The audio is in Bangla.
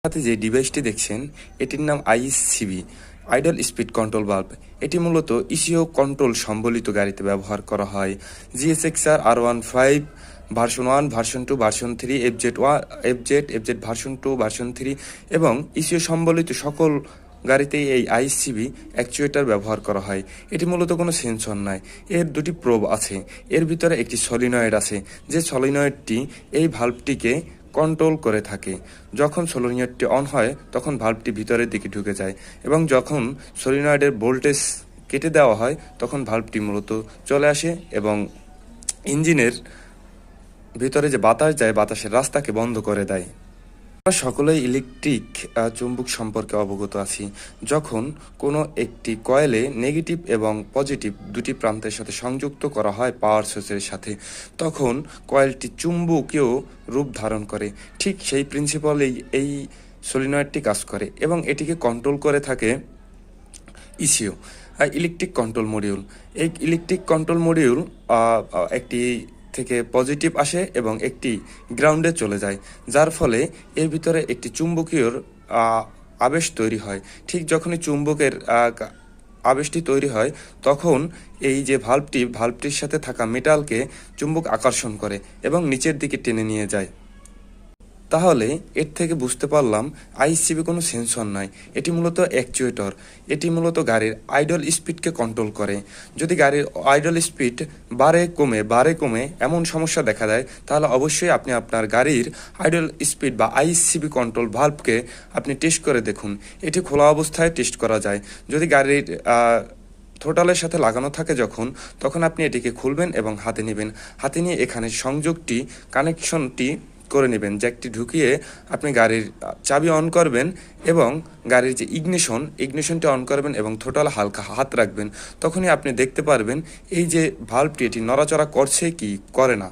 সাথে যে ডিভাইসটি দেখছেন এটির নাম ICB idol speed control bulb. এটি মূলত ইসিও কন্ট্রোল সম্বলিত গাড়িতে ব্যবহার করা হয়। GSX-R R15 version 1, version 2, version 3, FZ version 2, version 3 এবং ইসিও সম্বলিত সকল গাড়িতেই এই আইসিবি অ্যাকচুয়েটর ব্যবহার করা হয়। এটি মূলত কোনো সেন্সর নয়, এর দুটি প্রোব আছে। এর ভিতরে একটি সলিনয়েড আছে, যে সলিনয়েডটি এই ভাল্বটিকে কন্ট্রোল করে থাকে। যখন সলিনয়েডটি অন হয় তখন ভাল্বটি ভিতরের দিকে ঢুকে যায় এবং যখন সলিনয়েডের ভোল্টেজ কেটে দেওয়া হয় তখন ভাল্বটি মূলত চলে আসে এবং ইঞ্জিনের ভিতরে যে বাতাস যায় বাতাসের রাস্তাকে বন্ধ করে দেয়। আমরা সকলেই ইলেকট্রিক চুম্বক সম্পর্কে অবগত আছি। যখন কোনো একটি কয়েলে নেগেটিভ এবং পজিটিভ দুটি প্রান্তের সাথে সংযুক্ত করা হয় পাওয়ার সোর্সের সাথে, তখন কয়েলটি চুম্বকীয় রূপ ধারণ করে। ঠিক সেই প্রিন্সিপালেই এই সলিনয়েডটি কাজ করে এবং এটিকে কন্ট্রোল করে থাকে ইসিও ইলেকট্রিক কন্ট্রোল মডিউল। এই ইলেকট্রিক কন্ট্রোল মডিউল একটি থেকে পজিটিভ আসে এবং একটি গ্রাউন্ডে চলে যায়, যার ফলে এর ভিতরে একটি চুম্বকীয় আবেশ তৈরি হয়। ঠিক যখনই চুম্বকের আবেশটি তৈরি হয় তখন এই যে ভাল্বটির সাথে থাকা মেটালকে চুম্বক আকর্ষণ করে এবং নিচের দিকে টেনে নিয়ে যায়। তাহলে এর থেকে বুঝতে পারলাম আইসিবি কোনো সেন্সর নয়, এটি মূলত অ্যাকচুয়েটর। এটি মূলত গাড়ির আইডল স্পিডকে কন্ট্রোল করে। যদি গাড়ির আইডল স্পিড বারে কমে এমন সমস্যা দেখা দেয়, তাহলে অবশ্যই আপনি আপনার গাড়ির আইডল স্পিড বা আইসিবি কন্ট্রোল ভাল্বকে আপনি টেস্ট করে দেখুন। এটি খোলা অবস্থায় টেস্ট করা যায়। যদি গাড়ির থ্রোটলের সাথে লাগানো থাকে তখন আপনি এটিকে খুলবেন এবং হাতে নেবেন। হাতে নিয়ে এখানে কানেকশনটি করে নেবেন, জ্যাকটি ঢুকিয়ে আপনি গাড়ির চাবি অন করবেন এবং গাড়ির যে ইগনিশনটি অন করবেন এবং থ্রোটলে হালকা হাত রাখবেন। তখনই আপনি দেখতে পারবেন এই যে ভাল্বটি এটি নড়াচড়া করছে কি করে না।